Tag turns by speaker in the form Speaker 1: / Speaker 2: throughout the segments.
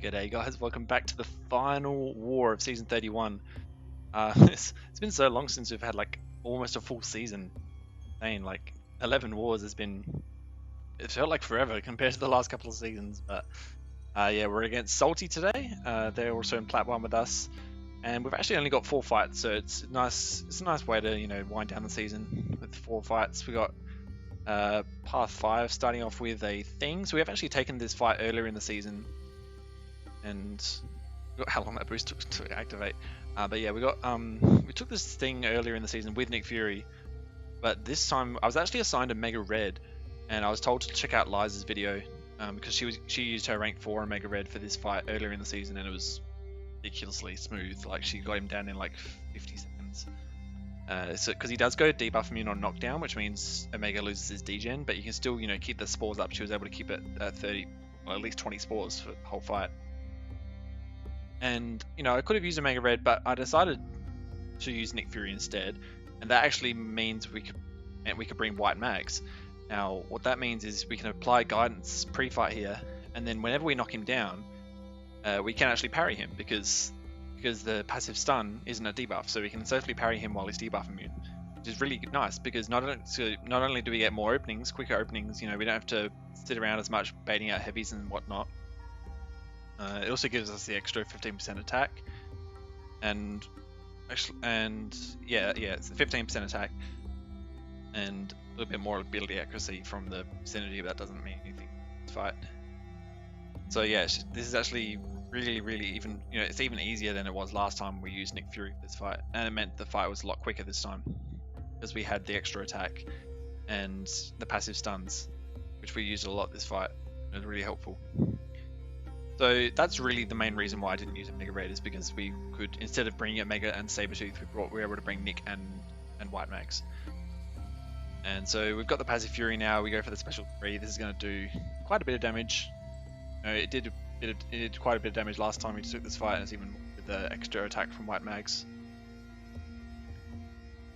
Speaker 1: G'day guys, welcome back to the final war of season 31. It's been so long since we've had like almost a full season. Like 11 wars it felt like forever compared to the last couple of seasons. But yeah, we're against Salty today. They're also in Plat 1 with us. And we've actually only got 4 fights, so it's nice. It's a nice way to, wind down the season with 4 fights. We got Path 5 starting off with a thing. So we have actually taken this fight earlier in the season. And how long that boost took to activate. But yeah, we took this thing earlier in the season with Nick Fury, but this time I was actually assigned a Mega Red, and I was told to check out Liza's video because she used her rank 4 and Mega Red for this fight earlier in the season, and it was ridiculously smooth. Like she got him down in like 50 seconds. So because he does go debuff immune on knockdown, which means Omega loses his degen, but you can still keep the spores up. She was able to keep it at 30, well, at least 20 spores for the whole fight. And I could have used a Mega Red, but I decided to use Nick Fury instead, and that actually means we could bring white mags. Now, what that means is we can apply guidance pre-fight here, and then whenever we knock him down, we can actually parry him because the passive stun isn't a debuff, so we can safely parry him while he's debuff immune, which is really nice because not only do we get more openings, quicker openings, we don't have to sit around as much baiting out heavies and whatnot. It also gives us the extra 15% attack, and yeah, it's the 15% attack and a little bit more ability accuracy from the synergy, but that doesn't mean anything in this fight. So yeah, this is actually really even, it's even easier than it was last time we used Nick Fury for this fight, and it meant the fight was a lot quicker this time because we had the extra attack and the passive stuns, which we used a lot this fight. It was really helpful. So that's really the main reason why I didn't use a Mega Red, is because we could, instead of bringing a Mega and Sabretooth, we were able to bring Nick and White Mags. And so we've got the Passive Fury now, we go for the Special 3. This is going to do quite a bit of damage. It did quite a bit of damage last time we took this fight, and it's even more with the extra attack from White Mags.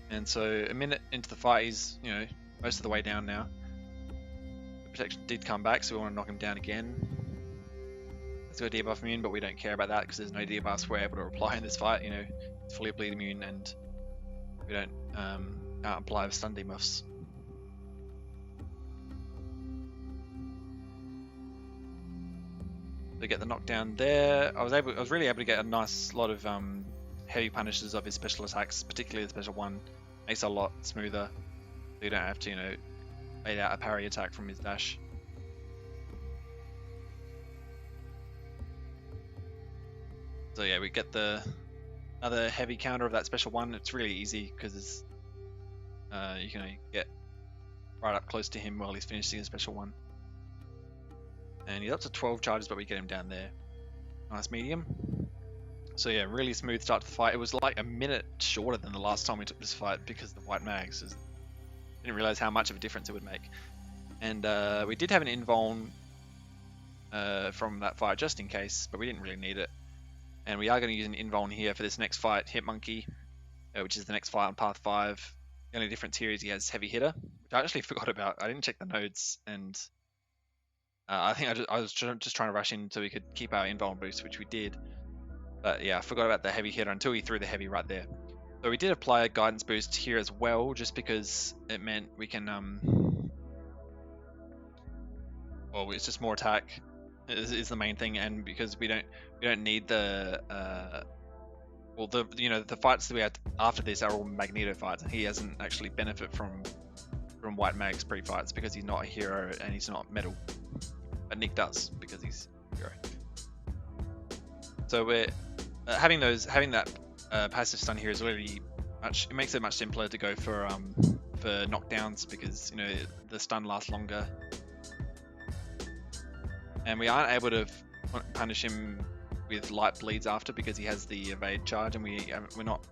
Speaker 1: And so a minute into the fight, he's most of the way down now. The protection did come back, so we want to knock him down again. Let's go debuff immune, but we don't care about that because there's no debuffs we're able to apply in this fight. It's fully bleed immune, and we don't can't apply stun debuffs. To get the knockdown there, I was really able to get a nice lot of heavy punishes of his special attacks, particularly the special one. Makes it a lot smoother, so you don't have to bait out a parry attack from his dash. So yeah, we get another heavy counter of that special one. It's really easy because you can get right up close to him while he's finishing his special one. And he's up to 12 charges, but we get him down there. Nice medium. So yeah, really smooth start to the fight. It was like a minute shorter than the last time we took this fight because the white mags. Didn't realize how much of a difference it would make. And we did have an invuln from that fight just in case, but we didn't really need it. And we are going to use an invuln here for this next fight, Hitmonkey, which is the next fight on Path 5. The only difference here is he has Heavy Hitter, which I actually forgot about. I didn't check the nodes, and I think I was just trying to rush in so we could keep our invuln boost, which we did. But yeah, I forgot about the Heavy Hitter until he threw the heavy right there. So we did apply a guidance boost here as well, just because it meant we can, well, it's just more attack is the main thing, and because we don't need the the fights that we had after this are all Magneto fights, and he doesn't actually benefit from White Mag's pre-fights because he's not a hero and he's not metal, but Nick does because he's a hero. So we're having that passive stun here is really it makes it much simpler to go for knockdowns because the stun lasts longer. And we aren't able to punish him with light bleeds after because he has the evade charge, and we're not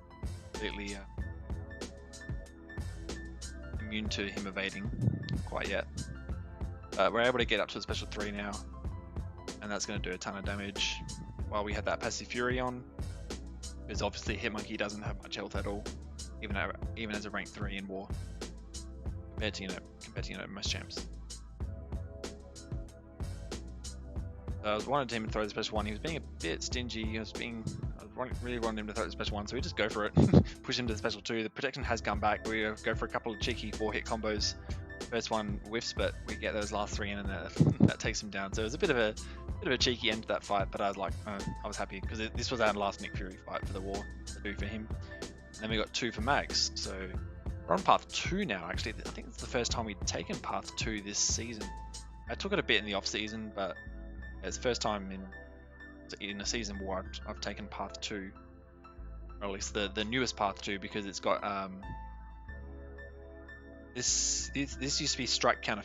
Speaker 1: completely immune to him evading quite yet. We're able to get up to a special 3 now, and that's going to do a ton of damage while we had that passive fury on, because obviously Hitmonkey doesn't have much health at all, even as a rank 3 in war, compared to most champs. I wanted him to throw the special one. He was being a bit stingy. Really wanted him to throw the special one, so we just go for it. Push him to the special 2. The protection has come back. We go for a couple of cheeky 4-hit combos. First one whiffs, but we get those last 3 in, and that takes him down. So it was a bit of a cheeky end to that fight, but I was like, I was happy because this was our last Nick Fury fight for the war to do for him. And then we got 2 for Mags. So we're on path 2 now. Actually, I think it's the first time we've taken path 2 this season. I took it a bit in the off season, but it's the first time in a season war I've taken path 2, or at least the newest path 2, because it's got this used to be strike counter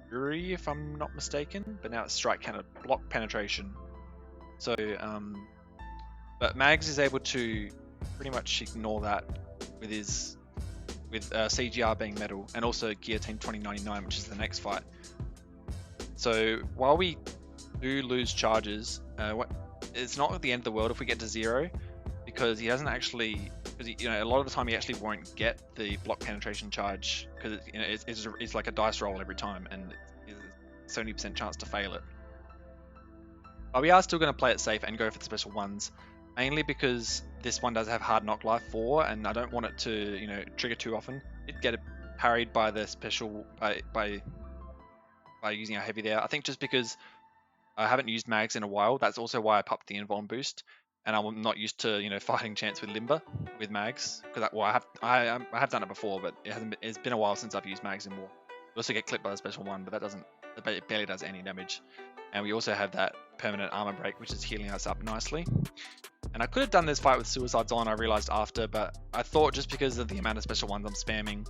Speaker 1: fury if I'm not mistaken, but now it's strike counter block penetration. So but Mags is able to pretty much ignore that with CGR being metal, and also Guillotine 2099, which is the next fight. So while we do lose charges, it's not at the end of the world if we get to 0, because he doesn't actually, a lot of the time he actually won't get the block penetration charge, because it's like a dice roll every time, and it's 70% chance to fail it. But we are still going to play it safe and go for the special ones, mainly because this one does have hard knock life 4, and I don't want it to trigger too often. It get parried by the special by using our heavy there. I think just because I haven't used Mags in a while, that's also why I popped the invuln boost, and I'm not used to fighting chance with Limber with Mags, because I have done it before, but it's been a while since I've used Mags in war. We also get clipped by the special one, but it barely does any damage. And we also have that permanent armor break, which is healing us up nicely. And I could have done this fight with suicides on, I realized after, but I thought just because of the amount of special ones I'm spamming,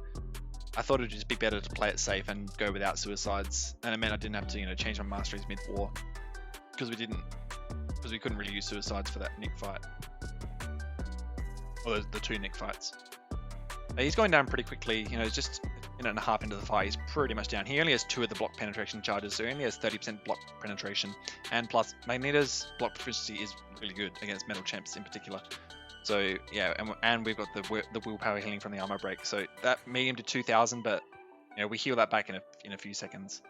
Speaker 1: I thought it'd just be better to play it safe and go without suicides, and it meant I didn't have to change my masteries mid-war, because we couldn't really use suicides for that Nick fight, or the 2 Nick fights. But he's going down pretty quickly. It's just a minute and a half into the fight, he's pretty much down. He only has 2 of the block penetration charges, so he only has 30% block penetration, and plus Magneto's block proficiency is really good against metal champs in particular. So yeah, and we've got the willpower healing from the armor break, so that made him to 2000, but we heal that back in a few seconds.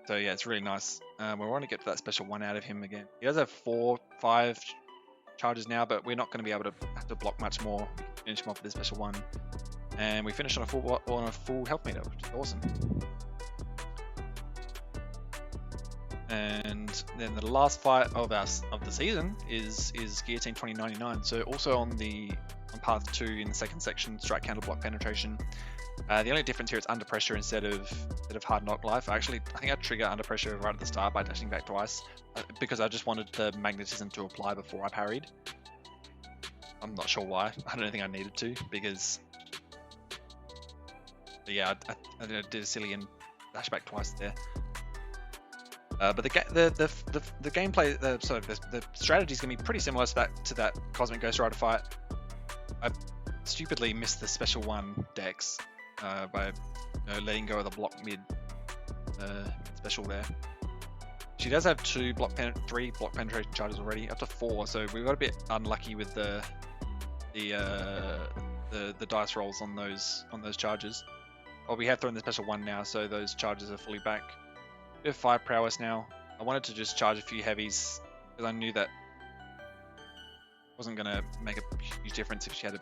Speaker 1: So yeah, it's really nice. We want to get that special 1 out of him again. He does have 4-5 charges now, but we're not going to be able to have to block much more. We can finish him off with this special 1, and we finish on a full health meter, which is awesome. And then the last fight of the season is Guillotine 2099. So also on path 2 in the second section, strike counter block penetration. The only difference here is under pressure instead of hard knock life. I think I trigger under pressure right at the start by dashing back twice, because I just wanted the magnetism to apply before I parried. I'm not sure why. I don't think I needed to, because yeah, I did a silly and dash back twice there. But the gameplay, the strategy is going to be pretty similar to that Cosmic Ghost Rider fight. I stupidly missed the special 1 Dex by letting go of the block mid special there. She does have 3 block penetration charges already, up to 4. So we got a bit unlucky with the dice rolls on those charges. Well, we have thrown the special 1 now, so those charges are fully back. We have 5 prowess now. I wanted to just charge a few heavies, because I knew that wasn't going to make a huge difference if she had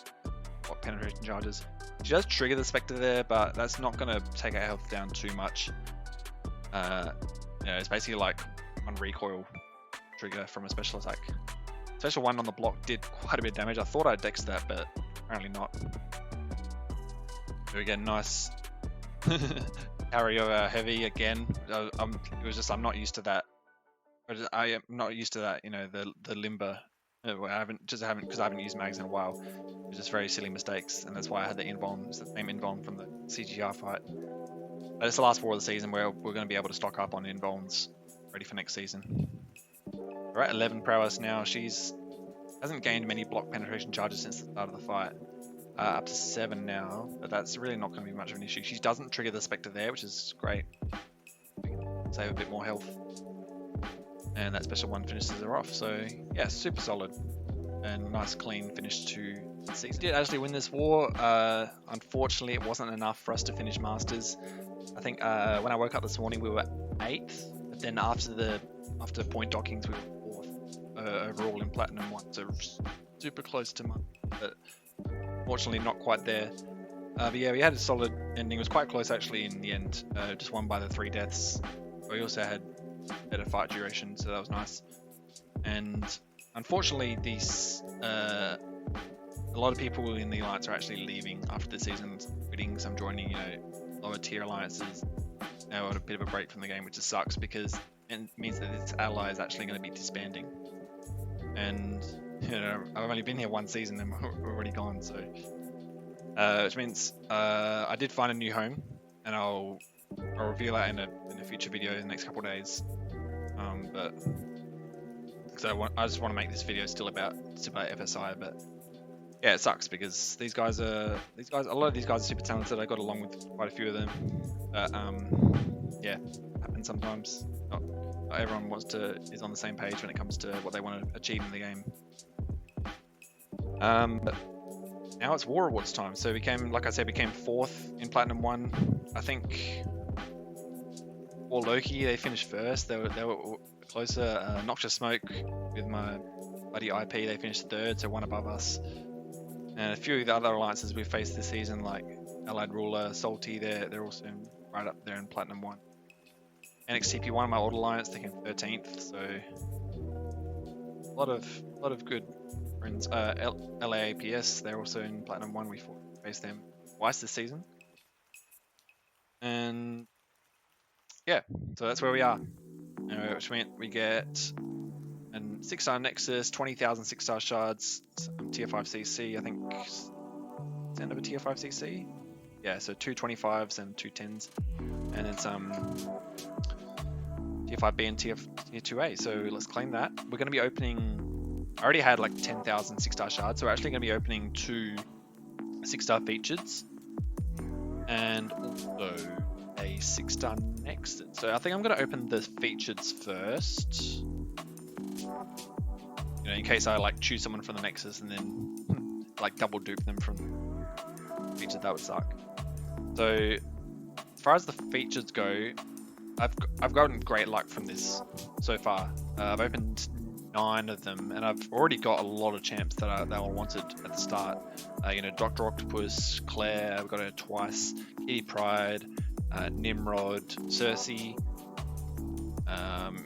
Speaker 1: block penetration charges. She does trigger the Spectre there, but that's not going to take her health down too much. It's basically like 1 recoil trigger from a special attack. Special 1 on the block did quite a bit of damage. I thought I dexed that, but apparently not. So again, nice parry of our heavy again. I'm not used to that. I am not used to that. The limber. I haven't because I haven't used Mags in a while. It's just very silly mistakes, and that's why I had the invuln. It's the same invuln from the CGR fight. But it's the last war of the season where we're going to be able to stock up on invulns, ready for next season. We're at 11 prowess now. She's hasn't gained many block penetration charges since the start of the fight. Up to 7 now, but that's really not going to be much of an issue. She doesn't trigger the Spectre there, which is great. Save a bit more health. And that special 1 finishes her off. So yeah, super solid. And nice clean finish to the season. Did actually win this war. Unfortunately, it wasn't enough for us to finish Masters. I think when I woke up this morning, we were 8th Then after point dockings, we were 4th overall in Platinum 1, so super close to mine, but fortunately not quite there. But yeah, we had a solid ending. It was quite close actually in the end. Just won by the 3 deaths. We also had better fight duration, so that was nice. And unfortunately, these a lot of people in the alliance are actually leaving after the season, quitting, some joining, lower tier alliances. Now got a bit of a break from the game, which just sucks because it means that this ally is actually going to be disbanding. And I've only been here 1 season and we're already gone, so which means I did find a new home, and I'll reveal that in a future video in the next couple of days. But because I just want to make this video still about FSI, but yeah, it sucks because a lot of these guys are super talented. I got along with quite a few of them, but yeah, happens sometimes. Not everyone is on the same page when it comes to what they want to achieve in the game. But now it's War Awards time. So like I said, we came 4th in Platinum 1. I think for Loki, they finished 1st. They were closer. Noxious Smoke with my buddy IP, they finished 3rd, so 1 above us. And a few of the other alliances we've faced this season, like Allied Ruler, Salty, they're also right up there in Platinum 1. NXTP1, my old alliance, they came 13th, so a lot of good friends. LAAPS, they're also in Platinum 1. We faced them twice this season. And yeah, so that's where we are. Which meant we get a 6-star Nexus, 20,000 6-star shards, some T5CC, I think, is the end of a T5CC? Yeah, so 2 25s and 2 10s, and then some T5B and Tier 2A, so let's claim that. We're going to be opening, I already had like 10,000 6-star shards, so we're actually going to be opening 2 6-star features, and also a 6-star Nexus. So I think I'm going to open the features first, in case I like choose someone from the Nexus and then like double dupe them from the features. That would suck. So as far as the features go, I've gotten great luck from this so far. I've opened 9 of them, and I've already got a lot of champs that I wanted at the start. Dr. Octopus, Claire, I've got her twice, Kitty Pryde, Nimrod, Cersei,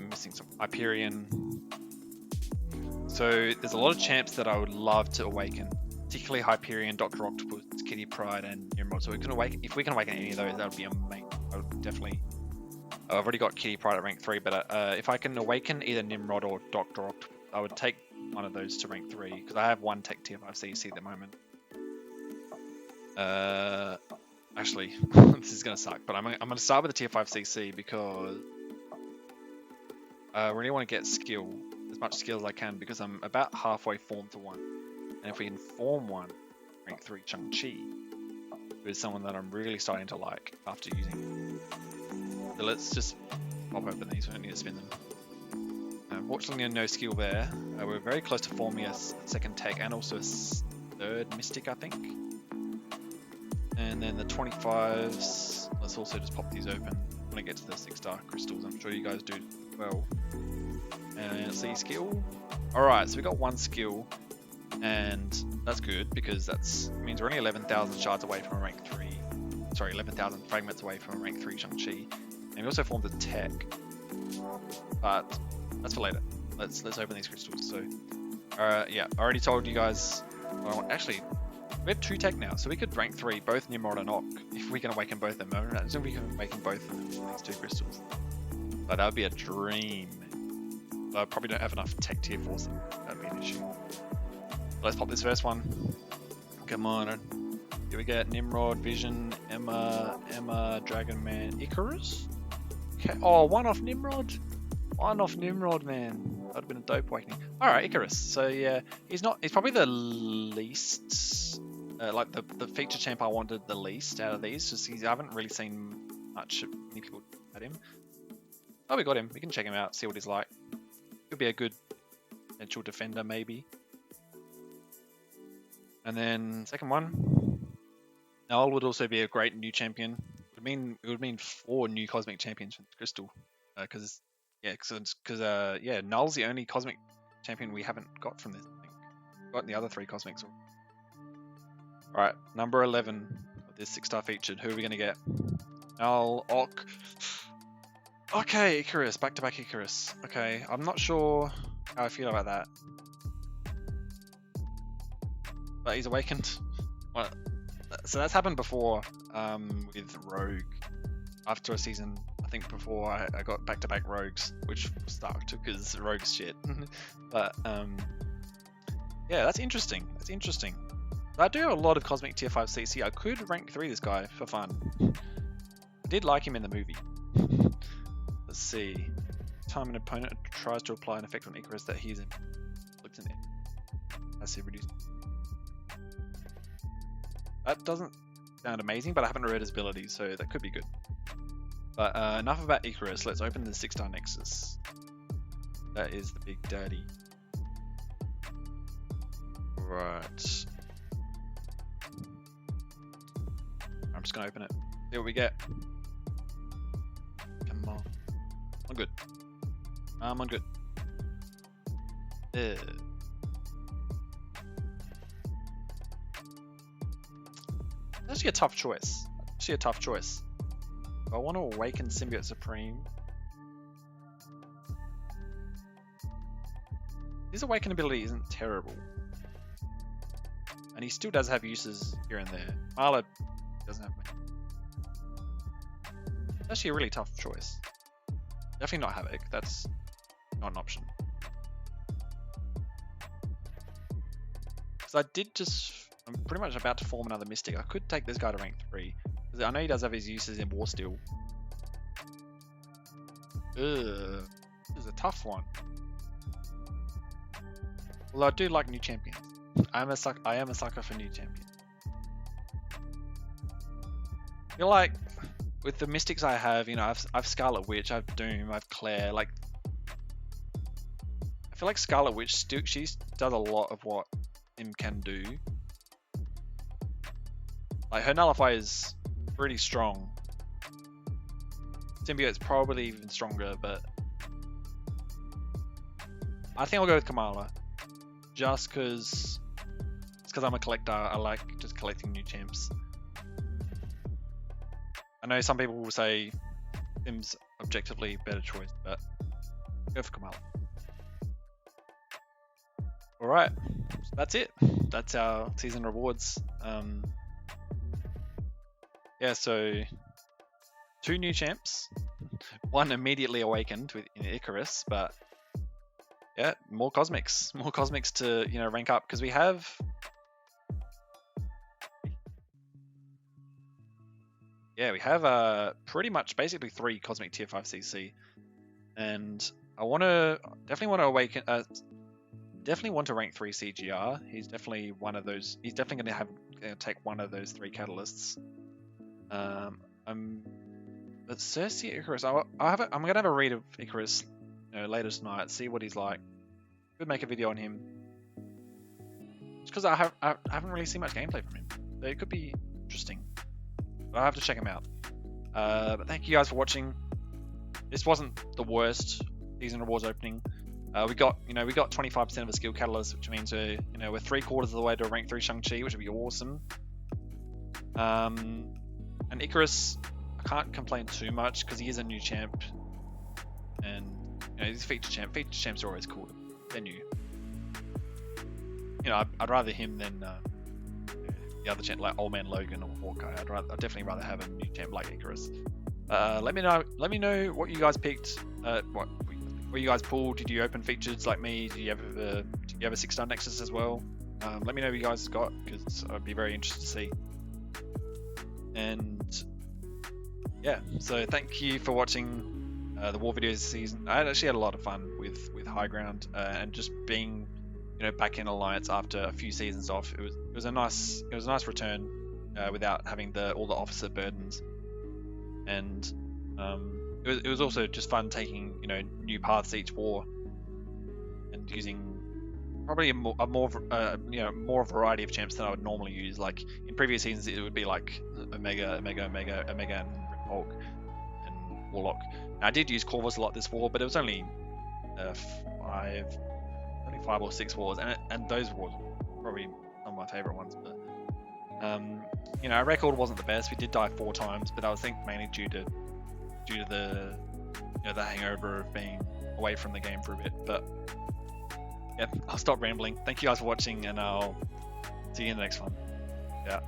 Speaker 1: missing some Hyperion. So there's a lot of champs that I would love to awaken, particularly Hyperion, Dr. Octopus, Kitty Pryde, and Nimrod. So if we can awaken any of those, that would be amazing. I would definitely. I've already got Kitty Pryde at rank 3, but if I can awaken either Nimrod or Dr. Octopus, I would take one of those to rank 3, because I have 1 tech T5CC at the moment. Actually, this is going to suck, but I'm going to start with the T5CC because I really want to get skill, as much skill as I can, because I'm about halfway formed to 1. And if we can form 1, rank 3 Chang-Chi, who is someone that I'm really starting to like after using it. So let's just pop open these, we don't need to spin them. Unfortunately, no skill there. We're very close to forming a 2nd tech and also a 3rd mystic, I think. And then the 25s, let's also just pop these open when I get to the 6-star crystals. I'm sure you guys do as well. And let's see, skill. Alright, so we got 1 skill, and that's good because that means we're only 11,000 shards away from a rank 3. Sorry, 11,000 fragments away from a rank 3 Shang-Chi. And we also formed a tech, but that's for later. Let's open these crystals. So, yeah, I already told you guys. Actually, we have 2 tech now, so we could rank 3 both Nimrod and Ock if we can awaken both of them. As if we can awaken both of them with these 2 crystals. But that would be a dream. But I probably don't have enough tech tier 4, so that'd be an issue. Let's pop this first one. Come on. Here we get Nimrod, Vision, Emma, Dragon Man, Icarus. Okay. Oh, 1 off Nimrod. 1 off Nimrod, man. That'd have been a dope awakening. All right, Icarus. So yeah, he's probably the least, like the feature champ I wanted the least out of these. Just I haven't really seen many people at him. Oh, we got him. We can check him out, see what he's like. Could be a good potential defender, maybe. And then 2nd one, Null would also be a great new champion. It would mean 4 new cosmic champions from Crystal, because Yeah, because yeah, Null's the only cosmic champion we haven't got from this. I think we've got the other 3 cosmics. All right, number 11 of this 6-star featured. Who are we gonna get? Null, Ok. Okay, Icarus, back-to-back Icarus. Okay, I'm not sure how I feel about that. But he's awakened. Well, so that's happened before with Rogue. After a season, I think before I got back-to-back Rogues, which sucked because Rogue's shit. But yeah, that's interesting. That's interesting. I do have a lot of Cosmic Tier 5 CC. I could rank 3 this guy for fun. I did like him in the movie. Let's see. Time an opponent tries to apply an effect on Icarus that he's in. Looks in it. I see reduced. That doesn't sound amazing, but I haven't read his abilities, so that could be good. But enough about Icarus. Let's open the 6-star Nexus. That is the big daddy. Right. I'm just gonna open it. See what we get. Come on. I'm good. I'm good. Actually a tough choice. I want to awaken Symbiote Supreme. His awaken ability isn't terrible. And he still does have uses here and there. Marla doesn't have many. It's actually a really tough choice. Definitely not Havoc, that's not an option. Because I'm pretty much about to form another Mystic. I could take this guy to rank 3. Because I know he does have his uses in War Steel. Ugh, this is a tough one. Although I do like new champions. I am a sucker for new champions. I feel like with the Mystics I have, you know, I've Scarlet Witch, I've Doom, I've Claire. Like, I feel like Scarlet Witch she does a lot of what Im can do. Like her Nullify is pretty strong. Symbiote's probably even stronger, but I think I'll go with Kamala. Just because I'm a collector, I like just collecting new champs. I know some people will say Sim's objectively better choice, but go for Kamala. Alright, so that's it. That's our season rewards. Yeah, so 2 new champs. 1 immediately awakened in Icarus, but yeah, more cosmics to, you know, rank up, because we have pretty much basically 3 cosmic tier 5 CC, and I definitely want to rank 3 CGR. He's definitely one of those. He's definitely going to take one of those 3 catalysts. But Cersei Icarus, I'm gonna have a read of Icarus, you know, later tonight. See what he's like. Could make a video on him. Just because I haven't really seen much gameplay from him, so it could be interesting. But I have to check him out. But thank you guys for watching. This wasn't the worst season rewards opening. We got 25% of a skill catalyst, which means we're 3/4 of the way to a rank 3 Shang-Chi, which would be awesome. And Icarus, I can't complain too much because he is a new champ, and he's a feature champ. Feature champs are always cool. They're new. I'd rather him than the other champ like Old Man Logan or Hawkeye. I'd definitely rather have a new champ like Icarus. Let me know what you guys picked. What you guys pulled. Did you open features like me? Do you have a 6-star Nexus as well? Let me know what you guys got, because I'd be very interested to see. And yeah, so thank you for watching the war videos this season. I actually had a lot of fun with High Ground, and just being back in Alliance after a few seasons off. It was a nice return without having all the officer burdens, and it was also just fun taking new paths each war and using probably more variety of champs than I would normally use. Like in previous seasons, it would be like Omega, and Hulk and Warlock. I did use Corvus a lot this war, but it was only five or six wars, and those wars were probably some of my favorite ones. But you know, our record wasn't the best. We did die 4 times, but I was think mainly due to the the hangover of being away from the game for a bit. But yeah, I'll stop rambling. Thank you guys for watching, and I'll see you in the next one. Yeah.